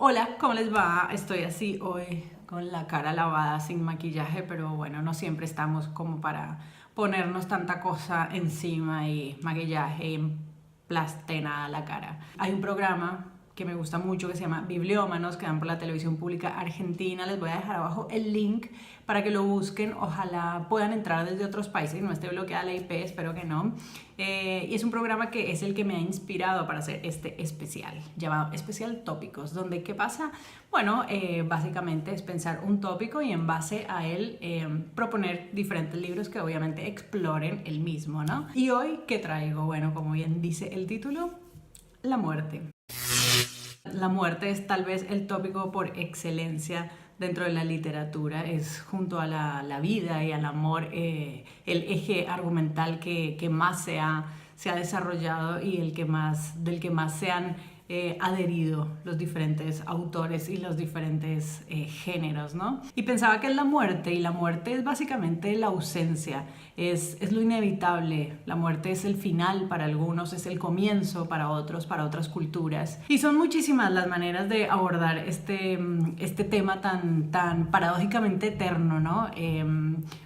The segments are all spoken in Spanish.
Hola, ¿cómo les va? Estoy así hoy con la cara lavada, sin maquillaje, pero bueno, no siempre estamos como para ponernos tanta cosa encima y maquillaje y plastina la cara. Hay un programa que me gusta mucho que se llama Bibliómanos, que dan por la televisión pública argentina. Les voy a dejar abajo el link para que lo busquen. Ojalá puedan entrar desde otros países, no esté bloqueada la IP, espero que no. Y es un programa que es el que me ha inspirado para hacer este especial, llamado Especial Tópicos, donde ¿qué pasa? Bueno, básicamente es pensar un tópico y en base a él proponer diferentes libros que obviamente exploren el mismo, ¿no? Y hoy, ¿qué traigo? Bueno, como bien dice el título, la muerte. La muerte es tal vez el tópico por excelencia dentro de la literatura, es junto a la vida y al amor el eje argumental que más se ha desarrollado y del que más se han adherido los diferentes autores y los diferentes géneros, ¿no? Y pensaba que es la muerte, y la muerte es básicamente la ausencia, es lo inevitable. La muerte es el final para algunos, es el comienzo para otros, para otras culturas. Y son muchísimas las maneras de abordar este tema tan paradójicamente eterno, ¿no?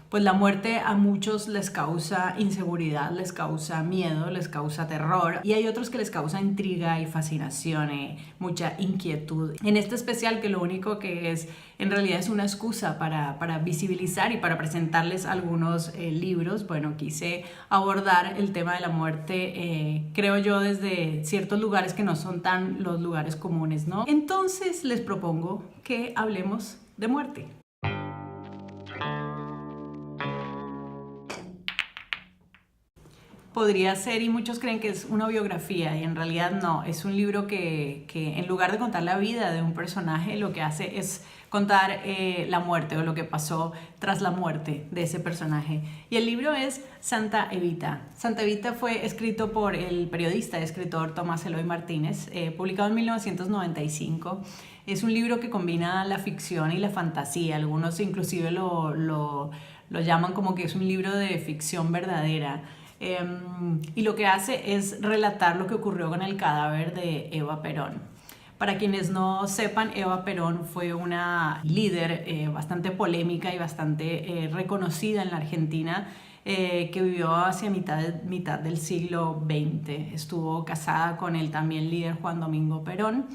Pues la muerte a muchos les causa inseguridad, les causa miedo, les causa terror, y hay otros que les causa intriga y fascinación, mucha inquietud. En este especial, que lo único que es en realidad es una excusa para visibilizar y para presentarles algunos libros, bueno, quise abordar el tema de la muerte, creo yo, desde ciertos lugares que no son tan los lugares comunes, ¿no? Entonces les propongo que hablemos de muerte. Podría ser, y muchos creen que es una biografía, y en realidad no, es un libro que en lugar de contar la vida de un personaje, lo que hace es contar la muerte o lo que pasó tras la muerte de ese personaje. Y el libro es Santa Evita. Santa Evita fue escrito por el periodista y escritor Tomás Eloy Martínez, publicado en 1995. Es un libro que combina la ficción y la fantasía. Algunos inclusive lo llaman como que es un libro de ficción verdadera. Y lo que hace es relatar lo que ocurrió con el cadáver de Eva Perón. Para quienes no sepan, Eva Perón fue una líder bastante polémica y bastante reconocida en la Argentina, que vivió hacia mitad del siglo XX. Estuvo casada con el también líder Juan Domingo Perón,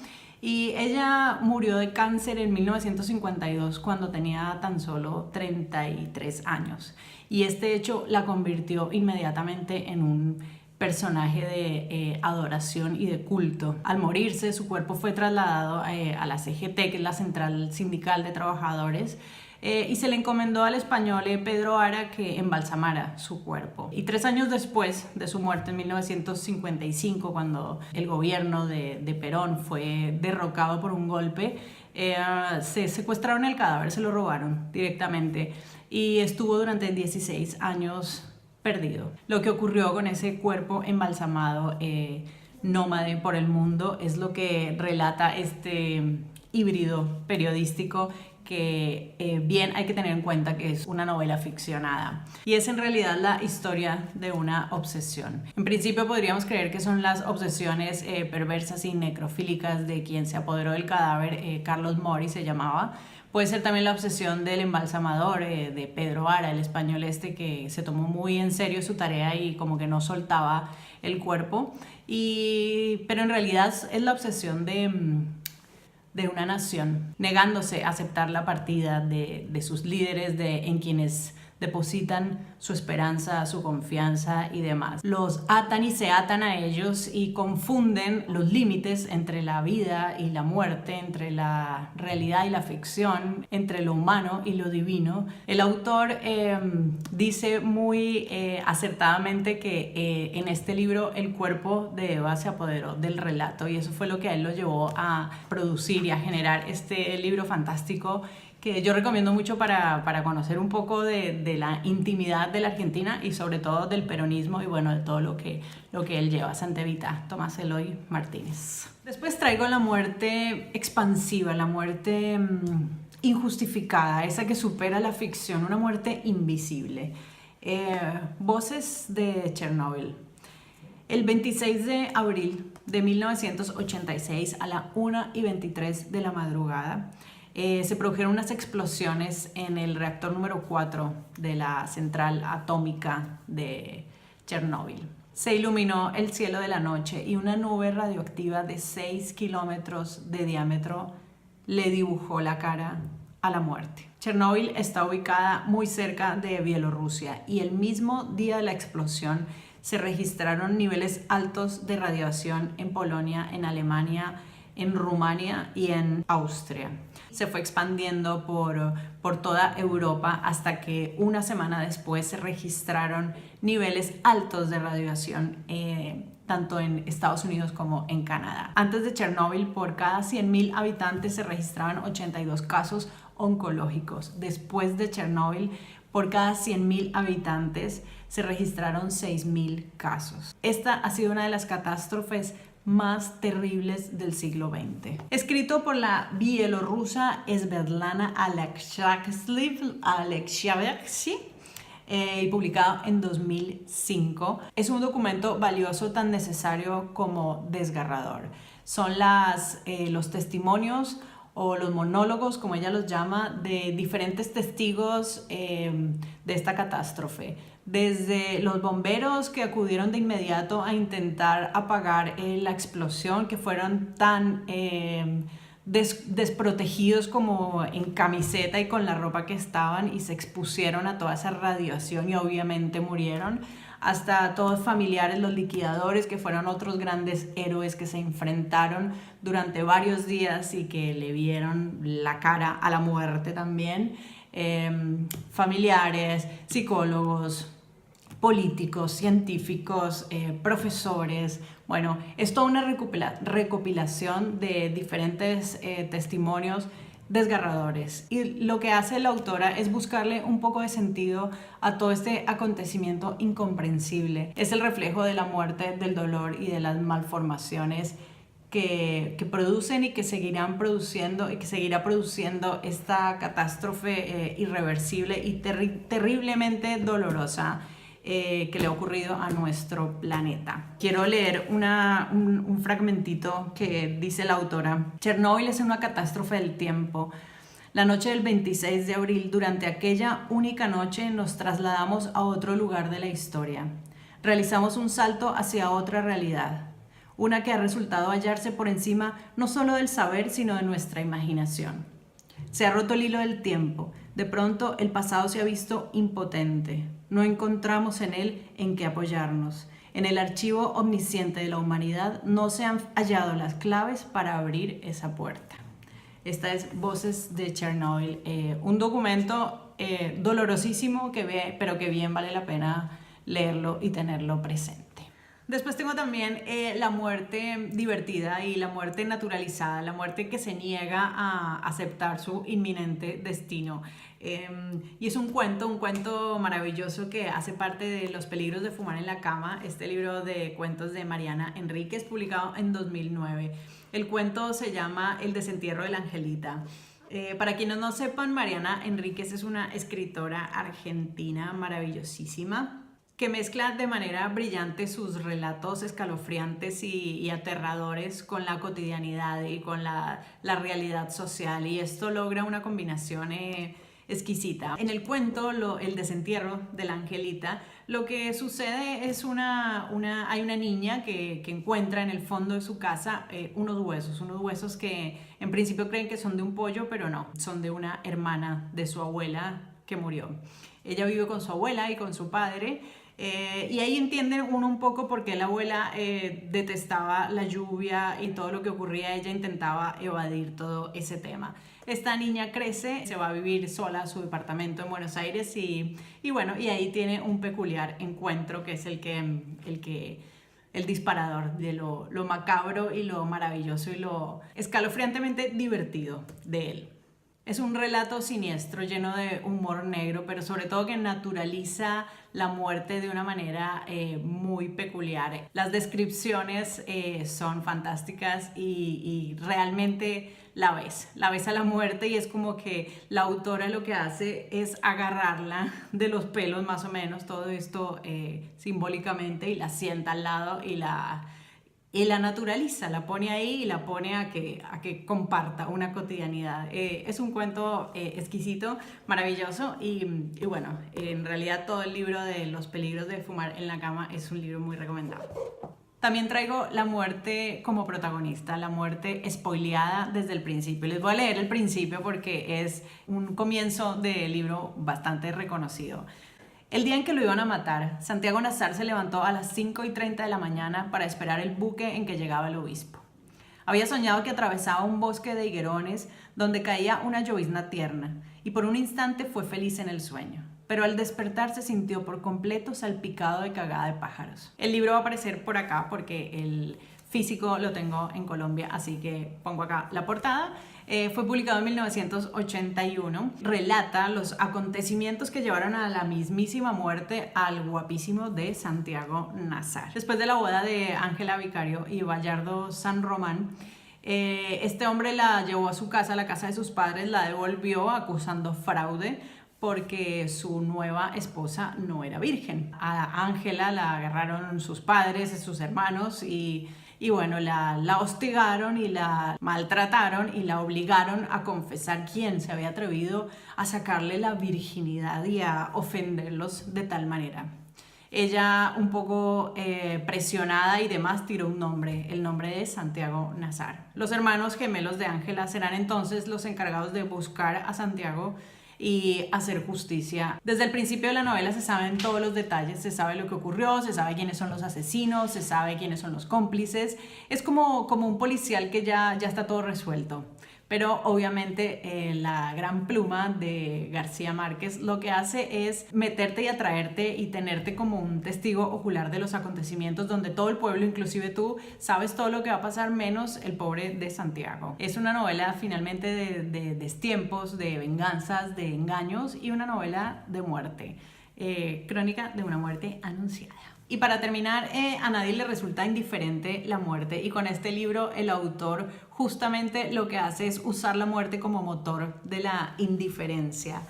y ella murió de cáncer en 1952 cuando tenía tan solo 33 años. Y este hecho la convirtió inmediatamente en un personaje de adoración y de culto. Al morirse, su cuerpo fue trasladado a la CGT, que es la Central Sindical de Trabajadores, y se le encomendó al español Pedro Ara que embalsamara su cuerpo. Y 3 años después de su muerte, en 1955, cuando el gobierno de Perón fue derrocado por un golpe, se secuestraron el cadáver, se lo robaron directamente, y estuvo durante 16 años perdido. Lo que ocurrió con ese cuerpo embalsamado nómade por el mundo es lo que relata este híbrido periodístico, que bien hay que tener en cuenta que es una novela ficcionada, y es en realidad la historia de una obsesión. En principio podríamos creer que son las obsesiones perversas y necrofílicas de quien se apoderó del cadáver, Carlos Mori se llamaba. Puede ser también la obsesión del embalsamador, de Pedro Ara, el español que se tomó muy en serio su tarea y como que no soltaba el cuerpo. Pero en realidad es la obsesión de una nación, negándose a aceptar la partida de sus líderes, en quienes depositan su esperanza, su confianza y demás. Los atan y se atan a ellos y confunden los límites entre la vida y la muerte, entre la realidad y la ficción, entre lo humano y lo divino. El autor dice muy acertadamente que en este libro el cuerpo de Eva se apoderó del relato, y eso fue lo que a él lo llevó a producir y a generar este libro fantástico, que yo recomiendo mucho para conocer un poco de la intimidad de la Argentina y sobre todo del peronismo y bueno, de todo lo que él lleva. Santa Evita, Tomás Eloy Martínez. Después traigo la muerte expansiva, la muerte injustificada, esa que supera la ficción, una muerte invisible. Voces de Chernobyl. El 26 de abril de 1986 a la 1:23 de la madrugada. Se produjeron unas explosiones en el reactor número 4 de la central atómica de Chernóbil. Se iluminó el cielo de la noche y una nube radioactiva de 6 kilómetros de diámetro le dibujó la cara a la muerte. Chernóbil está ubicada muy cerca de Bielorrusia y el mismo día de la explosión se registraron niveles altos de radiación en Polonia, en Alemania, en Rumania y en Austria. Se fue expandiendo por toda Europa hasta que una semana después se registraron niveles altos de radiación tanto en Estados Unidos como en Canadá. Antes de Chernóbil, por cada 100.000 habitantes se registraban 82 casos oncológicos. Después de Chernóbil, por cada 100.000 habitantes se registraron 6.000 casos. Esta ha sido una de las catástrofes más terribles del siglo XX. Escrito por la bielorrusa Svetlana Alexievich y publicado en 2005. Es un documento valioso, tan necesario como desgarrador. Son los testimonios o los monólogos, como ella los llama, de diferentes testigos de esta catástrofe. Desde los bomberos que acudieron de inmediato a intentar apagar la explosión, que fueron tan desprotegidos como en camiseta y con la ropa que estaban y se expusieron a toda esa radiación y obviamente murieron, hasta todos familiares, los liquidadores, que fueron otros grandes héroes que se enfrentaron durante varios días y que le vieron la cara a la muerte también, familiares, psicólogos, políticos, científicos, profesores. Bueno, es toda una recopilación de diferentes testimonios desgarradores. Y lo que hace la autora es buscarle un poco de sentido a todo este acontecimiento incomprensible. Es el reflejo de la muerte, del dolor y de las malformaciones que producen y que seguirán produciendo y que seguirá produciendo esta catástrofe irreversible y terriblemente dolorosa que le ha ocurrido a nuestro planeta. Quiero leer un fragmentito que dice la autora. Chernóbil es una catástrofe del tiempo. La noche del 26 de abril, durante aquella única noche, nos trasladamos a otro lugar de la historia. Realizamos un salto hacia otra realidad, una que ha resultado hallarse por encima no solo del saber, sino de nuestra imaginación. Se ha roto el hilo del tiempo. De pronto el pasado se ha visto impotente. No encontramos en él en qué apoyarnos. En el archivo omnisciente de la humanidad no se han hallado las claves para abrir esa puerta. Esta es Voces de Chernóbil, un documento dolorosísimo pero que bien vale la pena leerlo y tenerlo presente. Después tengo también la muerte divertida y la muerte naturalizada, la muerte que se niega a aceptar su inminente destino. Y es un cuento maravilloso que hace parte de Los peligros de fumar en la cama, este libro de cuentos de Mariana Enríquez, publicado en 2009. El cuento se llama El desentierro de la Angelita. Para quienes no sepan, Mariana Enríquez es una escritora argentina maravillosísima, que mezcla de manera brillante sus relatos escalofriantes y aterradores con la cotidianidad y con la realidad social, y esto logra una combinación exquisita. En el cuento El desentierro de la Angelita, lo que sucede es hay una niña que encuentra en el fondo de su casa unos huesos que en principio creen que son de un pollo, pero no, son de una hermana de su abuela que murió. Ella vive con su abuela y con su padre. Y ahí entiende uno un poco por qué la abuela detestaba la lluvia y todo lo que ocurría. Ella intentaba evadir todo ese tema. Esta niña crece, se va a vivir sola a su departamento en Buenos Aires y bueno, y ahí tiene un peculiar encuentro que es el disparador de lo macabro y lo maravilloso y lo escalofriantemente divertido de él. Es un relato siniestro, lleno de humor negro, pero sobre todo que naturaliza la muerte de una manera muy peculiar. Las descripciones son fantásticas y realmente la ves a la muerte, y es como que la autora lo que hace es agarrarla de los pelos más o menos, todo esto simbólicamente, y la sienta al lado y y la naturaliza, la pone ahí y la pone a que comparta una cotidianidad. Es un cuento exquisito, maravilloso y bueno, en realidad todo el libro de Los peligros de fumar en la cama es un libro muy recomendado. También traigo la muerte como protagonista, la muerte spoileada desde el principio. Les voy a leer el principio porque es un comienzo de libro bastante reconocido. El día en que lo iban a matar, Santiago Nazar se levantó a las 5:30 de la mañana para esperar el buque en que llegaba el obispo. Había soñado que atravesaba un bosque de higuerones donde caía una llovizna tierna y por un instante fue feliz en el sueño. Pero al despertar se sintió por completo salpicado de cagada de pájaros. El libro va a aparecer por acá porque el físico lo tengo en Colombia, así que pongo acá la portada. Fue publicado en 1981. Relata los acontecimientos que llevaron a la mismísima muerte al guapísimo de Santiago Nazar. Después de la boda de Ángela Vicario y Bayardo San Román, este hombre la llevó a su casa, a la casa de sus padres, la devolvió acusando fraude porque su nueva esposa no era virgen. A Ángela la agarraron sus padres, sus hermanos y bueno, la hostigaron y la maltrataron y la obligaron a confesar quién se había atrevido a sacarle la virginidad y a ofenderlos de tal manera. Ella, un poco presionada y demás, tiró un nombre, el nombre de Santiago Nazar. Los hermanos gemelos de Ángela serán entonces los encargados de buscar a Santiago y hacer justicia. Desde el principio de la novela se saben todos los detalles, se sabe lo que ocurrió, se sabe quiénes son los asesinos, se sabe quiénes son los cómplices. Es como un policial que ya está todo resuelto. Pero obviamente la gran pluma de García Márquez lo que hace es meterte y atraerte y tenerte como un testigo ocular de los acontecimientos donde todo el pueblo, inclusive tú, sabes todo lo que va a pasar menos el pobre de Santiago. Es una novela finalmente de destiempos, de venganzas, de engaños y una novela de muerte. Crónica de una muerte anunciada. Y para terminar, a nadie le resulta indiferente la muerte y con este libro el autor justamente lo que hace es usar la muerte como motor de la indiferencia.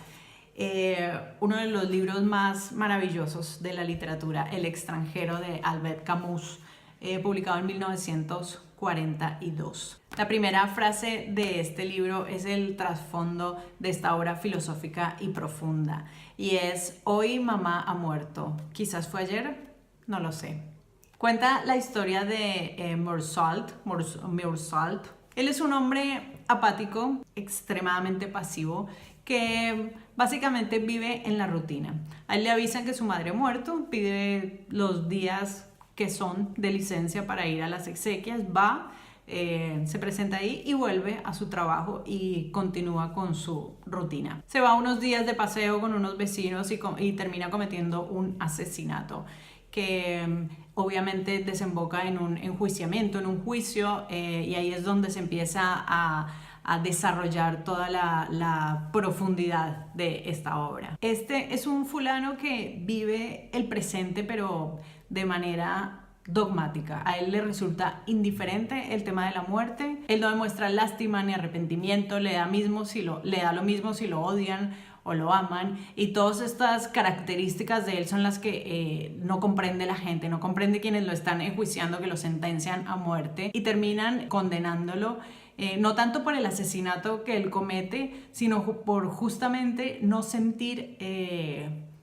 Uno de los libros más maravillosos de la literatura, El extranjero de Albert Camus, publicado en 1942. La primera frase de este libro es el trasfondo de esta obra filosófica y profunda y es: hoy mamá ha muerto, quizás fue ayer. No lo sé. Cuenta la historia de Meursault. Él es un hombre apático, extremadamente pasivo, que básicamente vive en la rutina. A él le avisan que su madre ha muerto, pide los días que son de licencia para ir a las exequias, va, se presenta ahí y vuelve a su trabajo y continúa con su rutina. Se va unos días de paseo con unos vecinos y termina cometiendo un asesinato que obviamente desemboca en un enjuiciamiento, en un juicio, y ahí es donde se empieza a desarrollar toda la profundidad de esta obra. Este es un fulano que vive el presente pero de manera dogmática. A él le resulta indiferente el tema de la muerte. Él no demuestra lástima ni arrepentimiento, le da lo mismo si lo odian o lo aman, y todas estas características de él son las que no comprende la gente, no comprende quienes lo están enjuiciando, que lo sentencian a muerte y terminan condenándolo, no tanto por el asesinato que él comete, sino por justamente no sentir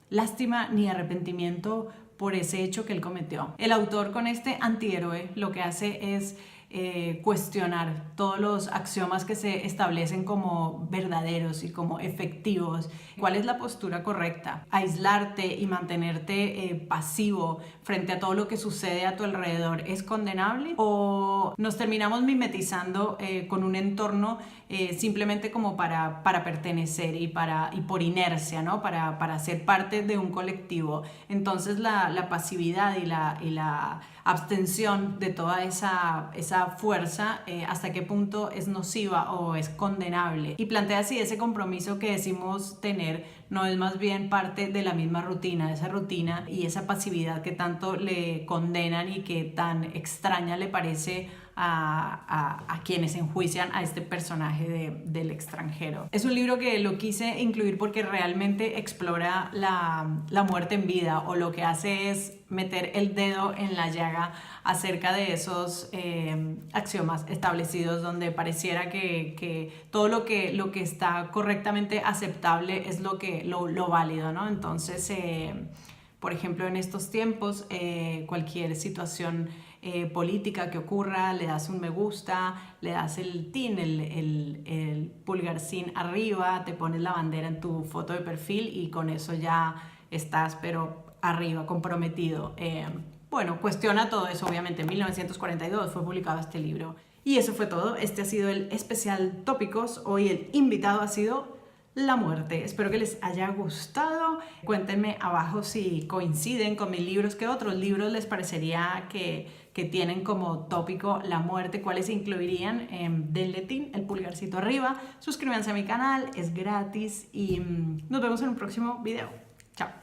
lástima ni arrepentimiento por ese hecho que él cometió. El autor con este antihéroe lo que hace es cuestionar todos los axiomas que se establecen como verdaderos y como efectivos. ¿Cuál es la postura correcta? ¿Aislarte y mantenerte pasivo frente a todo lo que sucede a tu alrededor es condenable? ¿O nos terminamos mimetizando con un entorno simplemente como para pertenecer y por inercia, ¿no? Para ser parte de un colectivo? Entonces la pasividad y la abstención de toda esa fuerza, hasta qué punto es nociva o es condenable, y plantea si ese compromiso que decimos tener no es más bien parte de la misma rutina, esa rutina y esa pasividad que tanto le condenan y que tan extraña le parece a quienes enjuician a este personaje del extranjero. Es un libro que lo quise incluir porque realmente explora la muerte en vida, o lo que hace es meter el dedo en la llaga acerca de esos axiomas establecidos, donde pareciera que todo lo que está correctamente aceptable es lo válido, ¿no? Entonces, por ejemplo, en estos tiempos, cualquier situación política que ocurra, le das un me gusta, le das el tin, el pulgarcín arriba, te pones la bandera en tu foto de perfil y con eso ya estás, pero arriba, comprometido. Bueno, cuestiona todo eso, obviamente. En 1942 fue publicado este libro. Y eso fue todo. Este ha sido el especial Tópicos. Hoy el invitado ha sido la muerte. Espero que les haya gustado. Cuéntenme abajo si coinciden con mis libros, qué otros libros les parecería que tienen como tópico la muerte, cuáles incluirían. Denle tin, el pulgarcito arriba, suscríbanse a mi canal, es gratis y nos vemos en un próximo video. Chao.